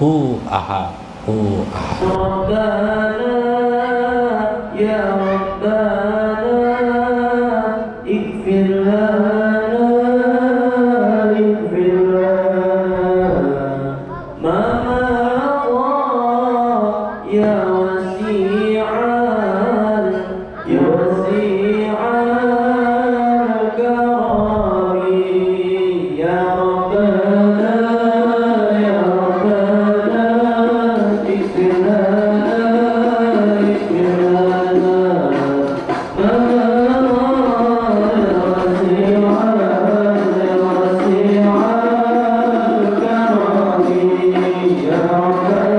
هو أحد هو أحد. ربنا يا ربنا اغفر لنا اغفر لنا ما مضى يا وسيع الكرم يا ربنا يا ربنا اغفر لنا اغفر لنا ما مضى يا وسيع الكرم يا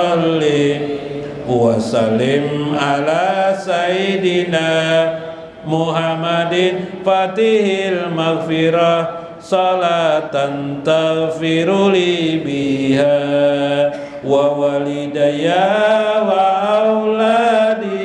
salli wa sallim ala sayyidina Muhammadin fatihil maghfirah salatan taghfiru li biha wa walidayya wa auladi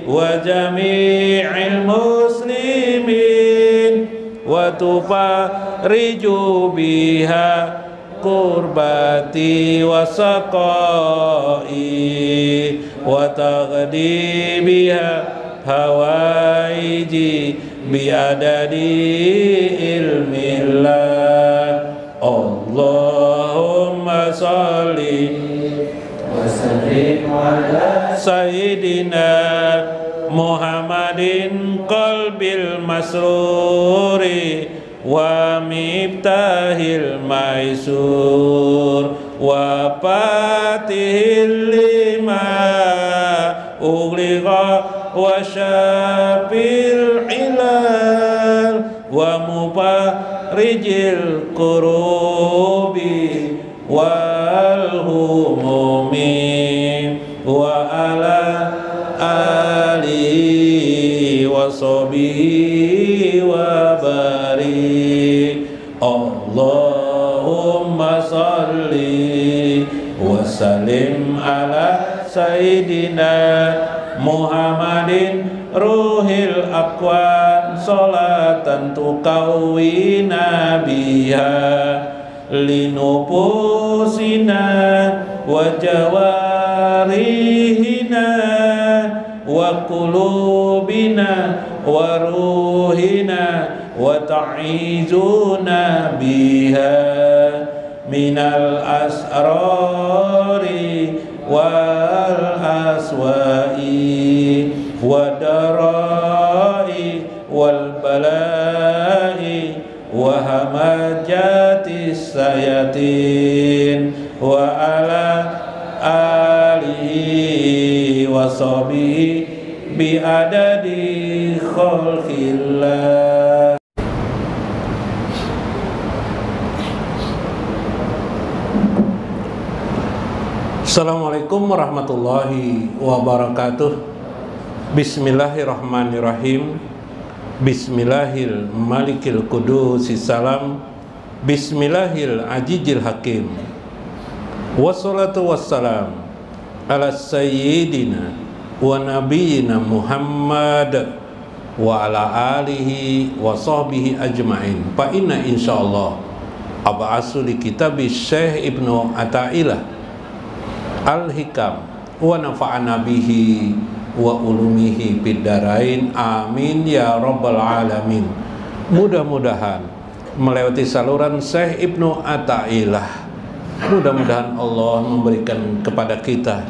wa jami'il muslimin wa tufariju biha kurbati wa saqai wa taghdi biha hawaiji biadadi ilmillah. Allahumma salli wa sallim ala sayyidina Muhammadin qalbil masruri wa miftahil maisur wa fatihil lima ughliqa wa syafil ilal wa mubarijil kurubi wal humumi wa ala alihi wa sahbihi wa barik. Allahumma salli wa sallim ala sayyidina Muhammadin ruhil aqwan salatan tukawwina biha linufusina wa jawarihina wa qulubina wa ruhina wa ta'izuna biha minal asrari wal aswa'i wa darai wal balai wa hamajatis sayatin wa ala alihi wa sahbihi bi adadi khalqillah. Assalamualaikum warahmatullahi wabarakatuh. Bismillahirrahmanirrahim. Bismillahil malikil qudusis salam. Bismillahil ajijil hakim. Wassalatu wassalam ala sayyidina wa nabiyyina Muhammad wa ala alihi wa sahbihi ajma'in. Fa inna insyaallah ab'asu li kitabi Syekh Ibnu Athaillah Al-Hikam wa nafa'ana bihi wa ulumihi fid darain amin ya rabbal alamin. Mudah-mudahan melewati saluran Syekh Ibnu Athaillah, mudah-mudahan Allah memberikan kepada kita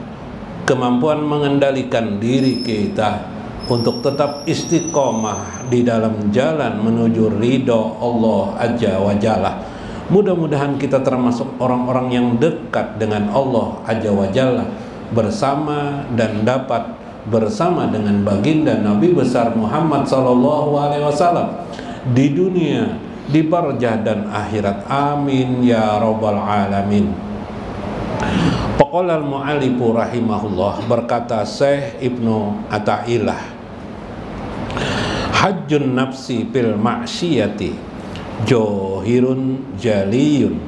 kemampuan mengendalikan diri kita untuk tetap istiqomah di dalam jalan menuju ridho Allah Azza wa Jalla. Mudah-mudahan kita termasuk orang-orang yang dekat dengan Allah Azza wa Jalla, bersama dan dapat bersama dengan baginda Nabi besar Muhammad sallallahu alaihi wasallam di dunia, di barzah dan akhirat. Amin ya rabbal alamin. Paqala al-mu'allifu rahimahullah, berkata Syekh Ibnu Athaillah, hajjun nafsi fil ma'siyati johirun jaliyun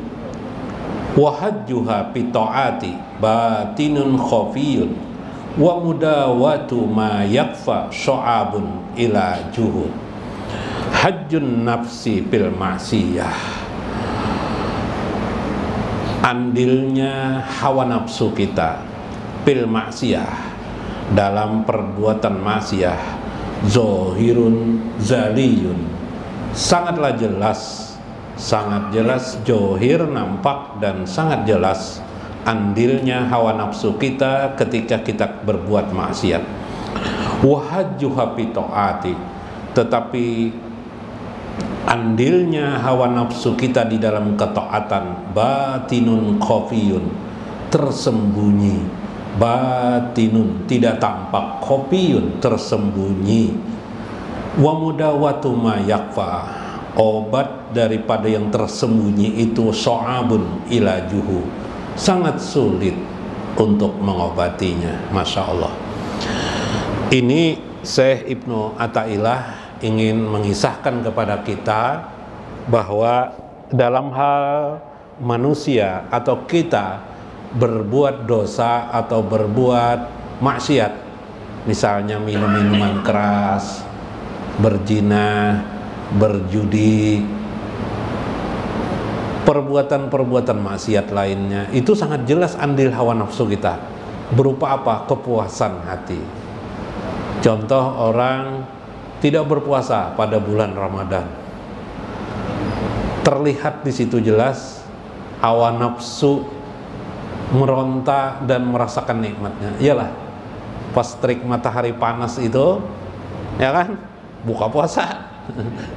wa hajjuha fi ta'ati batinun khafiyun wa mudawatu ma yakfa syu'abun ila juhud. Hajjun nafsi fil ma'siyah, andilnya hawa nafsu kita fil ma'siyah, dalam perbuatan maksiyah, zohirun zaliyun, sangatlah jelas, sangat jelas, johir nampak dan sangat jelas andilnya hawa nafsu kita ketika kita berbuat maksiat. Wahajjuha fi ta'ati, tetapi andilnya hawa nafsu kita di dalam ketaatan, batinun khafiyun, tersembunyi, batinun tidak tampak, khafiyun tersembunyi, wa mudawatu ma yakfa, obat daripada yang tersembunyi itu so'abun ila juhu, sangat sulit untuk mengobatinya. Masya Allah. Ini Syekh Ibnu Athaillah ingin mengisahkan kepada kita bahwa dalam hal manusia atau kita berbuat dosa atau berbuat maksiat, misalnya minum minuman keras, berzina, berjudi, perbuatan-perbuatan maksiat lainnya, itu sangat jelas andil hawa nafsu kita. Berupa apa? Kepuasan hati. Contoh, orang tidak berpuasa pada bulan Ramadan, terlihat di situ jelas hawa nafsu meronta dan merasakan nikmatnya. Iyalah, pas terik matahari panas itu, ya kan, buka puasa.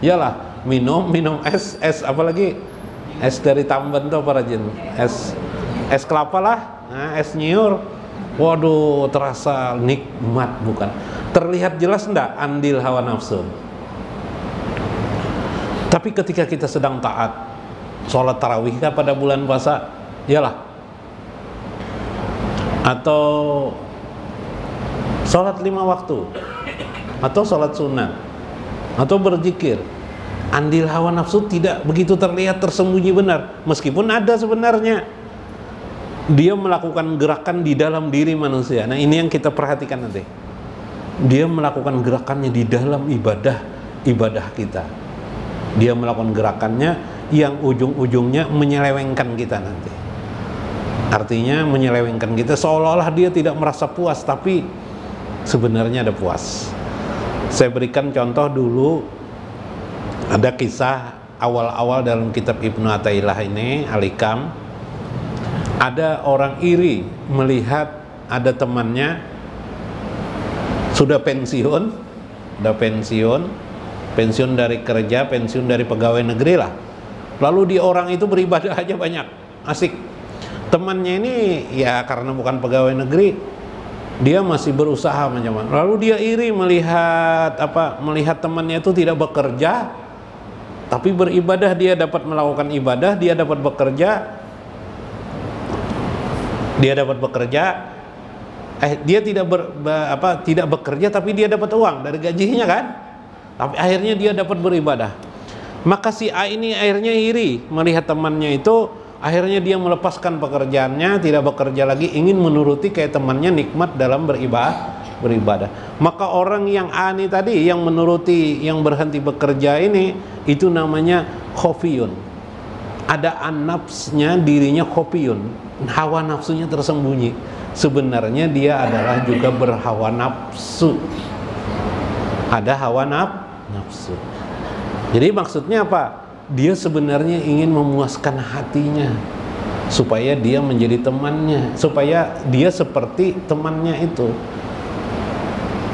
Iyalah, minum es apalagi es dari Tamban tuh para jin, es kelapa lah, nah, es nyiur. Waduh, terasa nikmat bukan? Terlihat jelas enggak andil hawa nafsu? Tapi ketika kita sedang taat, sholat tarawih pada bulan puasa, iyalah, atau sholat 5 waktu, atau sholat sunnah, atau berzikir, andil hawa nafsu tidak begitu terlihat, tersembunyi benar. Meskipun ada sebenarnya, dia melakukan gerakan di dalam diri manusia. Nah, ini yang kita perhatikan nanti. Dia melakukan gerakannya di dalam ibadah kita. Dia melakukan gerakannya yang ujung-ujungnya menyelewengkan kita nanti. Artinya menyelewengkan kita, seolah-olah dia tidak merasa puas, tapi sebenarnya ada puas. Saya berikan contoh dulu, ada kisah awal-awal dalam kitab Ibnu Athaillah ini, Al-Hikam. Ada orang iri melihat ada temannya sudah pensiun dari kerja, pensiun dari pegawai negeri lah. Lalu orang itu beribadah aja banyak, asik. Temannya ini ya karena bukan pegawai negeri, dia masih berusaha macam-macam. Lalu dia iri melihat temannya itu tidak bekerja, tapi beribadah. Dia dapat melakukan ibadah, dia dapat bekerja. Dia tidak bekerja tapi dia dapat uang dari gajinya kan. Tapi akhirnya dia dapat beribadah. Maka si A ini akhirnya iri melihat temannya itu, akhirnya dia melepaskan pekerjaannya, tidak bekerja lagi, ingin menuruti kayak temannya nikmat dalam beribadah. Maka orang yang A ini tadi, yang menuruti, yang berhenti bekerja ini, itu namanya khofiyun. Ada an-nafsnya, dirinya khofiyun, hawa nafsunya tersembunyi. Sebenarnya dia adalah juga berhawa nafsu. Ada hawa nafsu. Jadi maksudnya apa? Dia sebenarnya ingin memuaskan hatinya, supaya dia menjadi temannya, supaya dia seperti temannya itu.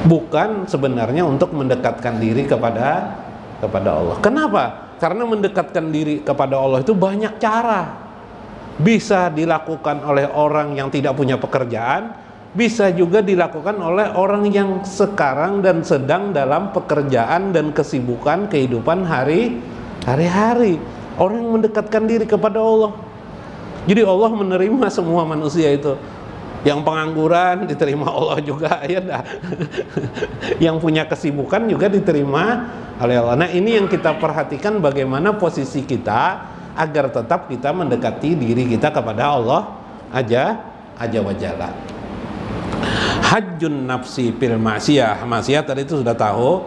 Bukan sebenarnya untuk mendekatkan diri kepada Allah. Kenapa? Karena mendekatkan diri kepada Allah itu banyak cara. Bisa dilakukan oleh orang yang tidak punya pekerjaan, bisa juga dilakukan oleh orang yang sekarang dan sedang dalam pekerjaan dan kesibukan kehidupan hari-hari. Orang yang mendekatkan diri kepada Allah. Jadi Allah menerima semua manusia itu. Yang pengangguran diterima Allah juga, ya dah. Yang punya kesibukan juga diterima oleh Allah. Nah, ini yang kita perhatikan, bagaimana posisi kita agar tetap kita mendekati diri kita kepada Allah aja wa jalla. Hajjun nafsi fil ma'siyah. Maksiat tadi itu sudah tahu.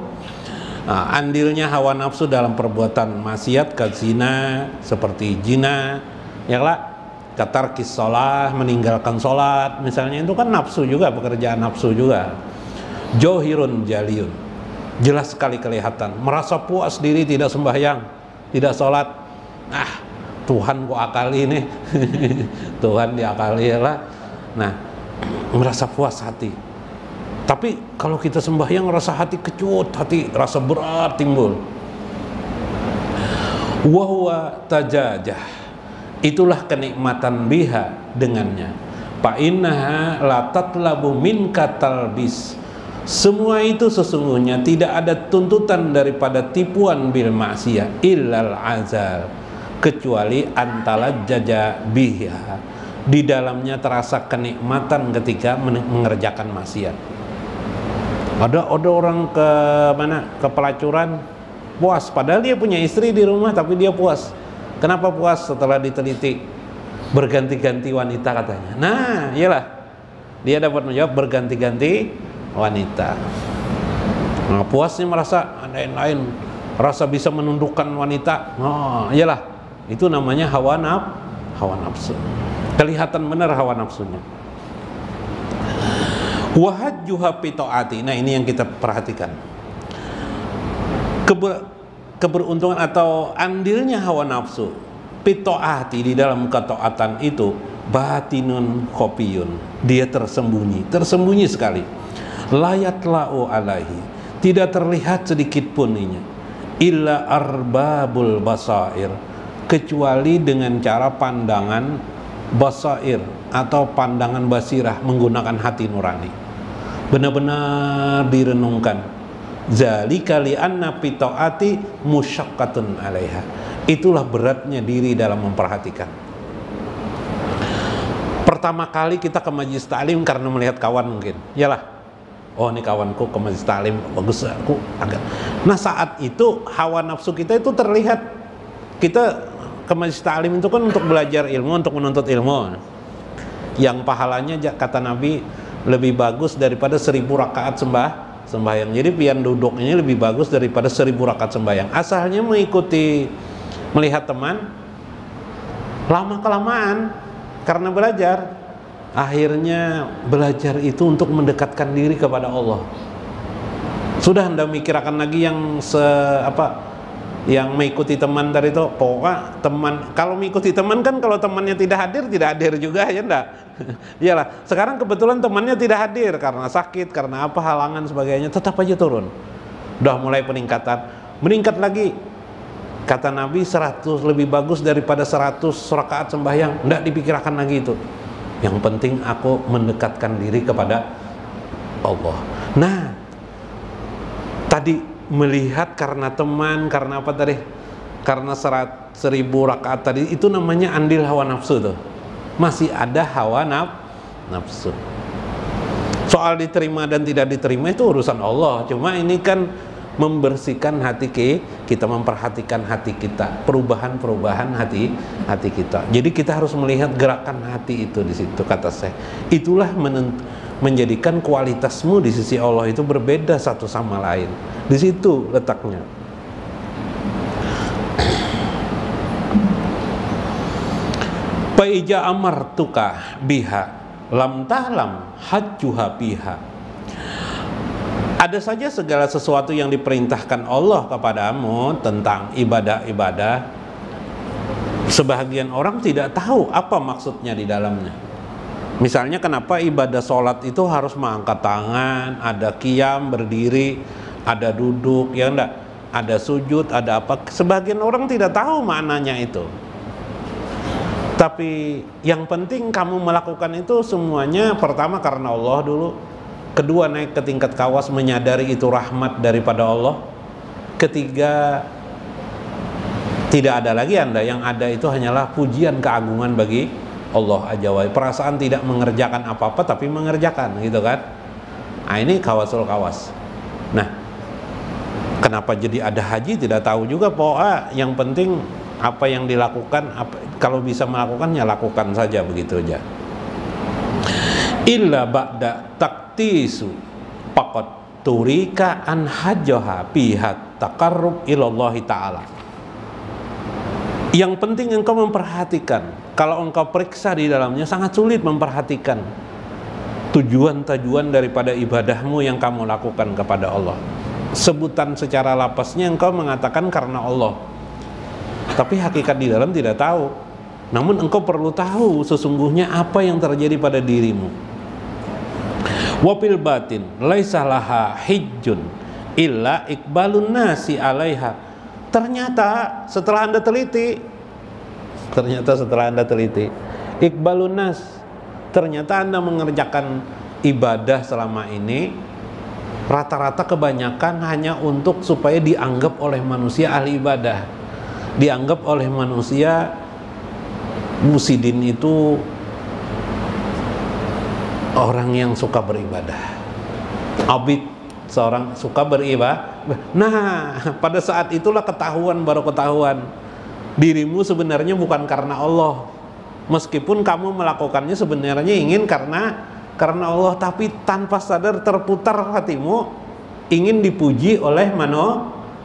Nah, andilnya hawa nafsu dalam perbuatan maksiat, kazina, seperti zina, ya lah, katarkis sholat, meninggalkan sholat misalnya, itu kan nafsu juga, pekerjaan nafsu juga. Johirun jaliun, jelas sekali kelihatan, merasa puas diri tidak sembahyang, tidak sholat. Tuhan kok akali nih. Tuhan diakali ya lah. Nah, merasa puas hati. Tapi kalau kita sembahyang rasa hati kecut, hati rasa berat timbul. Wahwa tajajah, itulah kenikmatan biha dengannya. Fa innaha la tatlabu min katalbis. Semua itu sesungguhnya tidak ada tuntutan daripada tipuan bil maksiyah illal azal, kecuali antala jaja biha, di dalamnya terasa kenikmatan ketika mengerjakan maksiat. Ada orang ke pelacuran puas, padahal dia punya istri di rumah tapi dia puas. Kenapa puas? Setelah diteliti, berganti-ganti wanita katanya. Nah, iyalah, dia dapat menjawab berganti-ganti wanita. Nah, puasnya merasa ada yang lain, rasa bisa menundukkan wanita. Oh, iyalah, itu namanya hawa nafsu. Kelihatan benar hawa nafsunya. Wahajjuha fi taati. Nah, ini yang kita perhatikan. Keberuntungan atau andilnya hawa nafsu fi taati di dalam ketaatan itu batinun khofiyun. Dia tersembunyi sekali. Layat lau alaihi. Tidak terlihat sedikit pun inya. Illa arbabul basair, kecuali dengan cara pandangan basair atau pandangan basirah menggunakan hati nurani. Benar-benar direnungkan. Zalika li anna fi taati musyaqqatun 'alaiha. Itulah beratnya diri dalam memperhatikan. Pertama kali kita ke majelis taklim karena melihat kawan mungkin. Iyalah. Oh, ini kawanku ke majelis taklim bagus, aku agak. Nah, saat itu hawa nafsu kita itu terlihat. Kita ke majelis taklim itu kan untuk belajar ilmu, untuk menuntut ilmu. Yang pahalanya kata Nabi lebih bagus daripada 1000 rakaat sembahyang. Jadi pian duduk ini lebih bagus daripada 1000 rakaat sembahyang. Asalnya melihat teman, lama kelamaan karena belajar, akhirnya belajar itu untuk mendekatkan diri kepada Allah. Sudah Anda mikirkan lagi yang yang mengikuti teman tadi itu. Pokoknya teman, kalau mengikuti teman kan kalau temannya tidak hadir juga, ya enggak? Iyalah, sekarang kebetulan temannya tidak hadir karena sakit, karena apa, halangan sebagainya, tetap aja turun. Udah mulai meningkat lagi. Kata Nabi 100 lebih bagus daripada 100 rakaat sembahyang. Enggak dipikirkan lagi itu. Yang penting aku mendekatkan diri kepada Allah. Nah, tadi melihat karena teman, karena apa tadi? Karena 1000 rakaat tadi, itu namanya andil hawa nafsu tuh. Masih ada hawa nafsu. Soal diterima dan tidak diterima itu urusan Allah. Cuma ini kan membersihkan hati kita, memperhatikan hati kita, perubahan hati kita. Jadi kita harus melihat gerakan hati itu di situ, kata saya. Itulah menjadikan kualitasmu di sisi Allah itu berbeda satu sama lain. Di situ letaknya. Fa ija amartuka biha lam tahlam hajjuha biha. Ada saja segala sesuatu yang diperintahkan Allah kepadamu tentang ibadah-ibadah, sebahagian orang tidak tahu apa maksudnya di dalamnya. Misalnya kenapa ibadah sholat itu harus mengangkat tangan, ada qiyam, berdiri, ada duduk, ya enggak? Ada sujud, ada apa. Sebagian orang tidak tahu maknanya itu. Tapi yang penting kamu melakukan itu semuanya pertama karena Allah dulu. Kedua, naik ke tingkat kawas, menyadari itu rahmat daripada Allah. Ketiga, tidak ada lagi Anda, yang ada itu hanyalah pujian keagungan bagi Allah Azza wa Jalla. Perasaan tidak mengerjakan apa-apa tapi mengerjakan, gitu kan. Nah, ini kawasul kawas. Nah, kenapa jadi ada haji tidak tahu juga. Pokoknya yang penting apa yang dilakukan, kalau bisa melakukannya lakukan saja, begitu aja. Illa ba'da taktisu faqad turika an hajjaha bihat taqarrub ilallahi ta'ala. Yang penting engkau memperhatikan. Kalau engkau periksa di dalamnya, sangat sulit memperhatikan tujuan-tujuan daripada ibadahmu yang kamu lakukan kepada Allah. Sebutan secara lapasnya engkau mengatakan karena Allah, tapi hakikat di dalam tidak tahu. Namun engkau perlu tahu sesungguhnya apa yang terjadi pada dirimu. Wafil batin laisa laha hijjun illa iqbalun nasi alaiha. Ternyata setelah Anda teliti, iqbalun nas, ternyata Anda mengerjakan ibadah selama ini rata-rata kebanyakan hanya untuk supaya dianggap oleh manusia ahli ibadah, dianggap oleh manusia Musidin itu orang yang suka beribadah. Abid, seorang suka beribadah. Nah, pada saat itulah baru ketahuan dirimu sebenarnya bukan karena Allah. Meskipun kamu melakukannya sebenarnya ingin karena Allah, tapi tanpa sadar terputar hatimu ingin dipuji oleh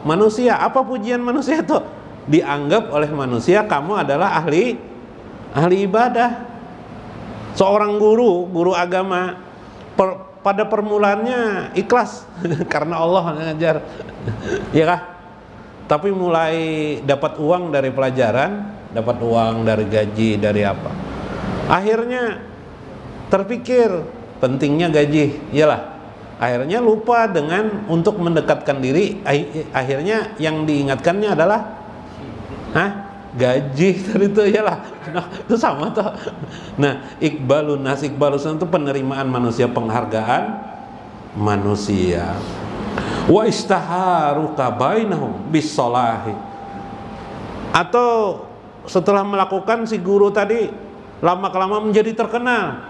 manusia. Apa pujian manusia itu? Dianggap oleh manusia kamu adalah ahli ibadah. Seorang guru agama pada permulaannya ikhlas karena Allah mengajar, ya kah? Tapi mulai dapat uang dari pelajaran, dapat uang dari gaji, dari apa, akhirnya terpikir pentingnya gaji, iyalah. Akhirnya lupa dengan untuk mendekatkan diri. Akhirnya yang diingatkannya adalah gaji itu, iyalah. Nah, itu sama tuh. Nah, iqbalun itu penerimaan manusia, penghargaan manusia. Wa istaharuka bainahum bisolahi. Atau setelah melakukan si guru tadi lama-kelamaan menjadi terkenal,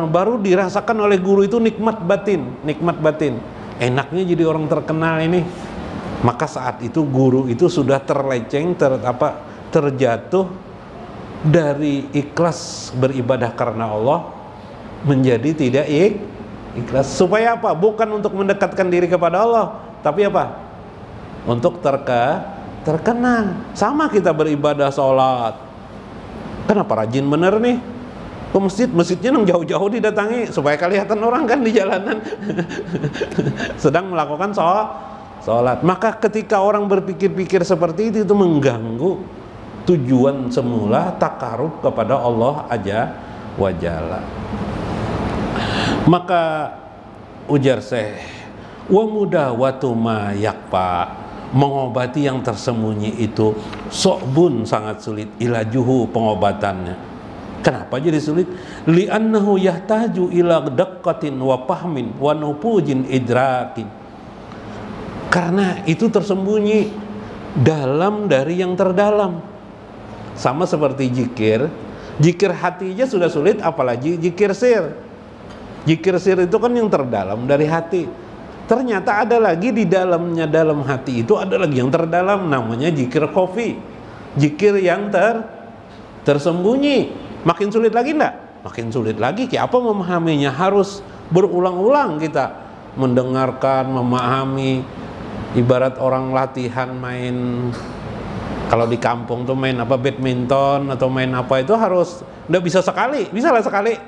baru dirasakan oleh guru itu nikmat batin. Enaknya jadi orang terkenal ini. Maka saat itu guru itu sudah terleceng, terjatuh dari ikhlas beribadah karena Allah menjadi tidak ikhlas. Supaya apa? Bukan untuk mendekatkan diri kepada Allah, tapi apa? Untuk terkenal. Sama kita beribadah, sholat. Kenapa rajin bener nih? Ke masjidnya nang jauh-jauh didatangi supaya kelihatan orang kan di jalanan sedang melakukan sholat. Maka ketika orang berpikir-pikir seperti itu mengganggu tujuan semula takarub kepada Allah Azza wa Jalla. Maka ujar Syekh, wa mudawatu ma yakfa, mengobati yang tersembunyi itu sokbun, sangat sulit, ilajuhu, pengobatannya. Kenapa jadi sulit? Li'annahu yahtaju ila daqqatin wa fahmin wa nupujin idrakin. Karena itu tersembunyi dalam dari yang terdalam. Sama seperti zikir hati aja sudah sulit, apalagi zikir sir. Zikir sir itu kan yang terdalam dari hati. Ternyata ada lagi di dalamnya, dalam hati itu ada lagi yang terdalam, namanya zikir khafi. Zikir yang tersembunyi. Makin sulit lagi enggak? Makin sulit lagi. Apa memahaminya? Harus berulang-ulang kita mendengarkan, memahami. Ibarat orang latihan main, kalau di kampung tuh main apa, badminton atau main apa, itu harus, enggak bisa sekali. Bisa lah sekali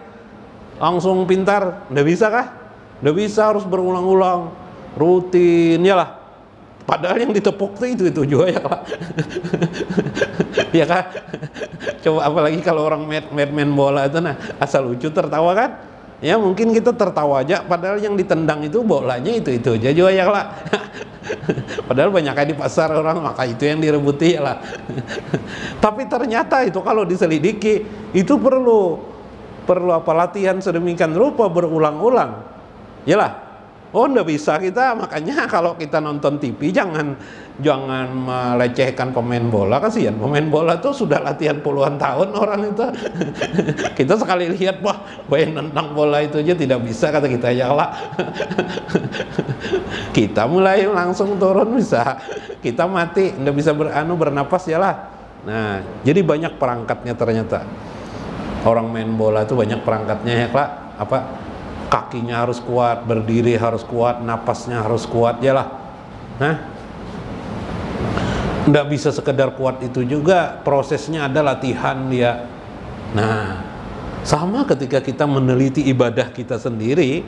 langsung pintar, enggak bisa kah? Enggak bisa, harus berulang-ulang, rutin, ya lah. Padahal yang ditepuk tuh itu juga ya Pak. Ya kan? Coba apalagi kalau orang main bola itu, nah asal lucu tertawa kan? Ya mungkin kita tertawa aja, padahal yang ditendang itu bolanya itu aja juga ya lah. Padahal banyaknya di pasar orang, maka itu yang direbuti ya lah. Tapi ternyata itu kalau diselidiki itu perlu apa, latihan sedemikian rupa, berulang-ulang. Yalah. Oh, enggak bisa kita, makanya kalau kita nonton TV jangan melecehkan pemain bola, kasihan pemain bola tuh sudah latihan puluhan tahun orang itu. Kita sekali lihat, wah, main nendang bola itu aja tidak bisa, kata kita, ya lah. Kita mulai langsung turun bisa, kita mati, enggak bisa bernapas ya lah. Nah, jadi banyak perangkatnya ternyata. Orang main bola itu banyak perangkatnya ya, Pak. Apa? Kakinya harus kuat, berdiri harus kuat, napasnya harus kuat, ya lah. Nah, nggak bisa sekedar kuat itu juga, prosesnya ada latihan dia. Nah, sama ketika kita meneliti ibadah kita sendiri,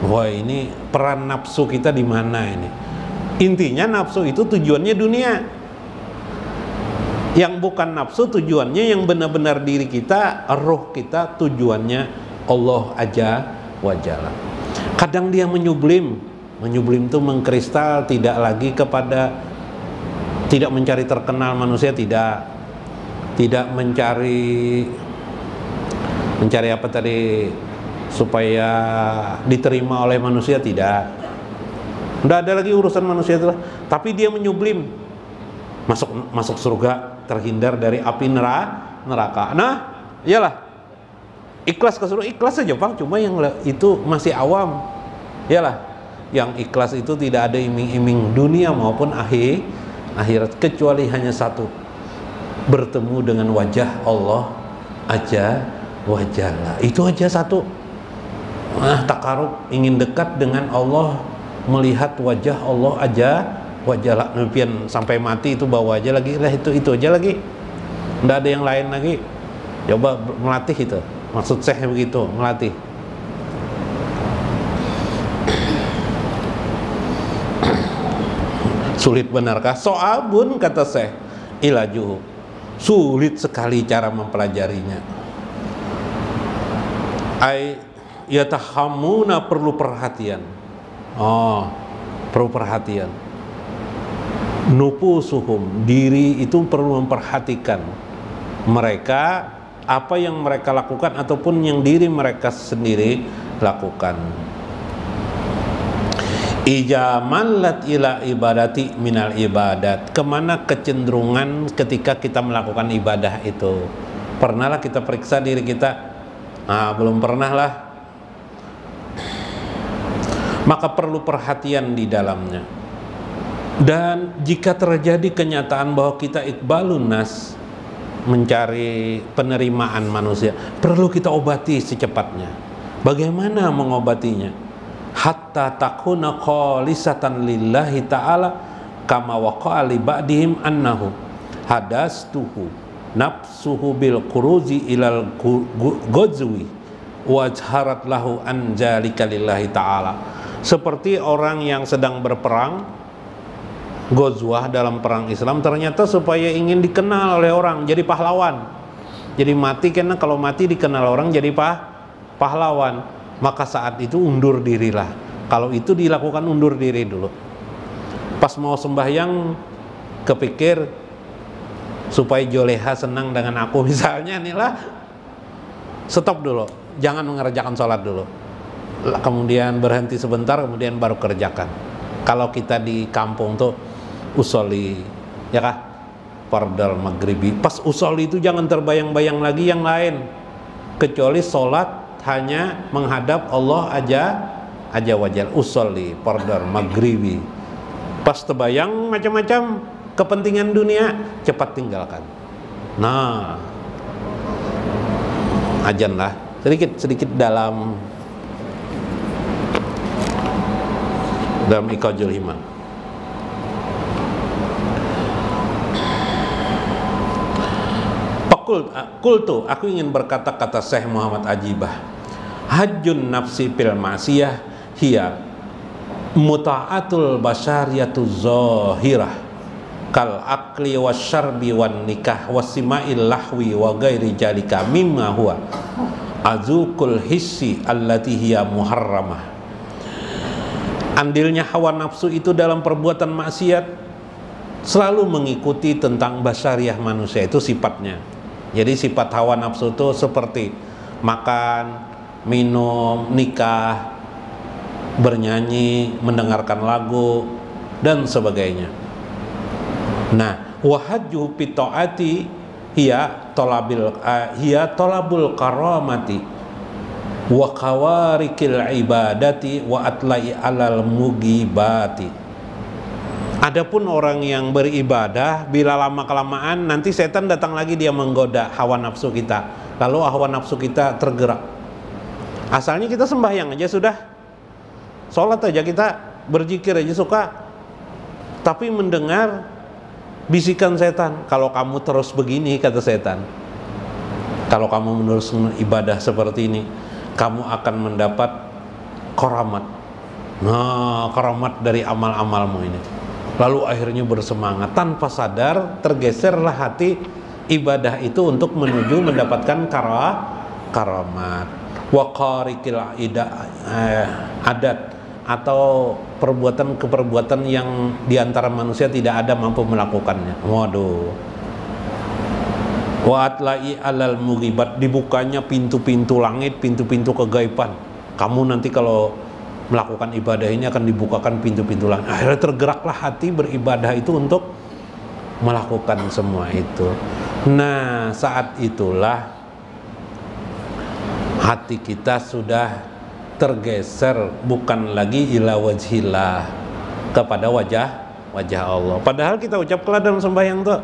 wah ini peran nafsu kita di mana ini? Intinya nafsu itu tujuannya dunia. Yang bukan nafsu tujuannya yang benar-benar diri kita, roh kita tujuannya Allah Azza wa Jalla. Kadang dia menyublim itu mengkristal, tidak lagi kepada, tidak mencari terkenal manusia, tidak mencari apa tadi, supaya diterima oleh manusia, tidak ada lagi urusan manusia itu, tapi dia menyublim, masuk surga, terhindar dari api neraka. Nah, iyalah, Ikhlas kesuruh ikhlas saja Bang, cuma yang itu masih awam. Yalah, yang ikhlas itu tidak ada iming-iming dunia maupun akhirat, kecuali hanya satu, bertemu dengan wajah Allah aja wajalla. Itu aja satu. Takarub, ingin dekat dengan Allah, melihat wajah Allah aja wajalla. Pian sampai mati itu bawa aja lagi lah, itu aja lagi. Nggak ada yang lain lagi. Coba melatih itu. Maksud saya begitu, melatih. Sulit benarkah? So'abun, kata saya, ilajuhu, sulit sekali cara mempelajarinya. Yatahamuna, perlu perhatian. Perlu perhatian. Nufusuhum, diri itu perlu memperhatikan mereka, apa yang mereka lakukan ataupun yang diri mereka sendiri lakukan. Ijamallat ila ibadati minal ibadat, kemana kecenderungan ketika kita melakukan ibadah itu? Pernahlah kita periksa diri kita? Belum pernah lah. Maka perlu perhatian di dalamnya. Dan jika terjadi kenyataan bahwa kita iqbalun nas, mencari penerimaan manusia, perlu kita obati secepatnya. Bagaimana mengobatinya? Hatta takuna khalisatan lillahi ta'ala kama waqa'a li ba'dihim annahu hadastuhu nafsuhu bil quruzi ilal ghazwi wajharat lahu an zalika lillahi ta'ala. Seperti orang yang sedang berperang, Ghazwah dalam perang Islam, ternyata supaya ingin dikenal oleh orang, jadi pahlawan. Jadi mati, karena kalau mati dikenal orang jadi pahlawan. Maka saat itu undur dirilah. Kalau itu dilakukan undur diri dulu. Pas mau sembahyang kepikir supaya Joleha senang dengan aku misalnya, inilah, stop dulu, jangan mengerjakan sholat dulu. Kemudian berhenti sebentar, kemudian baru kerjakan. Kalau kita di kampung tuh usolli, ya kah? Fardal maghribi. Pas usolli itu jangan terbayang-bayang lagi yang lain, kecuali sholat hanya menghadap Allah aja wajal. Usolli fardal maghribi. Pas terbayang macam-macam kepentingan dunia, cepat tinggalkan. Nah, ajan lah sedikit dalam Iqajul Himam. Qultu, aku ingin berkata-kata Syekh Muhammad Ajibah, hajjun nafsi fil ma'siyah hiya muta'atul basyariyatu zahirah kal akli wasyarbi wan nikah wasima'il lahwi wa ghairi jalika mimma huwa azukul hissi allati hiya muharramah. Andilnya hawa nafsu itu dalam perbuatan maksiat selalu mengikuti tentang basyariah manusia, itu sifatnya. Jadi sifat hawa nafsu itu seperti makan, minum, nikah, bernyanyi, mendengarkan lagu, dan sebagainya. Nah, wahajju fitaati hiya tolabul karamati wa kawarikil ibadati wa atlai alal mugibati. Adapun orang yang beribadah, bila lama-kelamaan nanti setan datang lagi, dia menggoda hawa nafsu kita. Lalu hawa nafsu kita tergerak. Asalnya kita sembahyang aja sudah, sholat aja kita, berzikir aja suka, tapi mendengar bisikan setan. Kalau kamu terus begini, kata setan, kalau kamu meneruskan ibadah seperti ini, kamu akan mendapat karamat. Nah, karamat dari amal-amalmu ini. Lalu akhirnya bersemangat, tanpa sadar tergeserlah hati ibadah itu untuk menuju mendapatkan karamat. Waqarikil adat, atau perbuatan yang diantara manusia tidak ada mampu melakukannya. Waduh. Wa atlai alal mughibat, dibukanya pintu-pintu langit, pintu-pintu kegaiban. Kamu nanti kalau melakukan ibadah ini akan dibukakan pintu-pintu langit. Akhirnya tergeraklah hati beribadah itu untuk melakukan semua itu. Nah, saat itulah hati kita sudah tergeser, bukan lagi ila wajhillah, kepada wajah Allah. Padahal kita ucapkan dalam sembahyang tuh,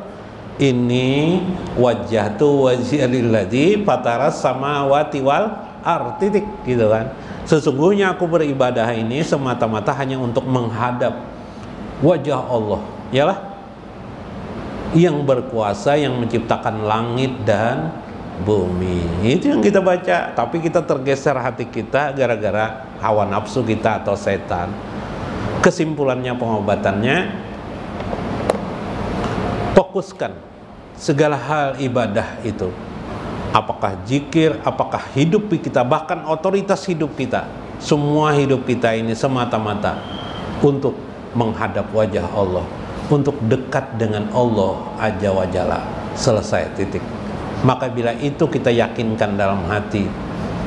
ini wajjahtu wajhiya lilladzi fataras samawati wal ardh, titik gitu kan. Sesungguhnya aku beribadah ini semata-mata hanya untuk menghadap wajah Allah, yalah, yang berkuasa, yang menciptakan langit dan bumi. Itu yang kita baca, tapi kita tergeser hati kita gara-gara hawa nafsu kita atau setan. Kesimpulannya, pengobatannya, fokuskan segala hal ibadah itu, apakah zikir, apakah hidup kita, bahkan otoritas hidup kita, semua hidup kita ini semata-mata untuk menghadap wajah Allah, untuk dekat dengan Allah Azza wa Jalla. Selesai, titik. Maka bila itu kita yakinkan dalam hati,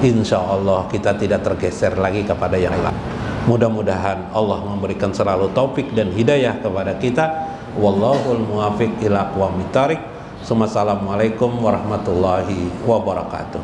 insya Allah kita tidak tergeser lagi kepada yang lain. Mudah-mudahan Allah memberikan selalu taufik dan hidayah kepada kita. Wallahul muwaffiq ila aqwamit thariq. Assalamualaikum warahmatullahi wabarakatuh.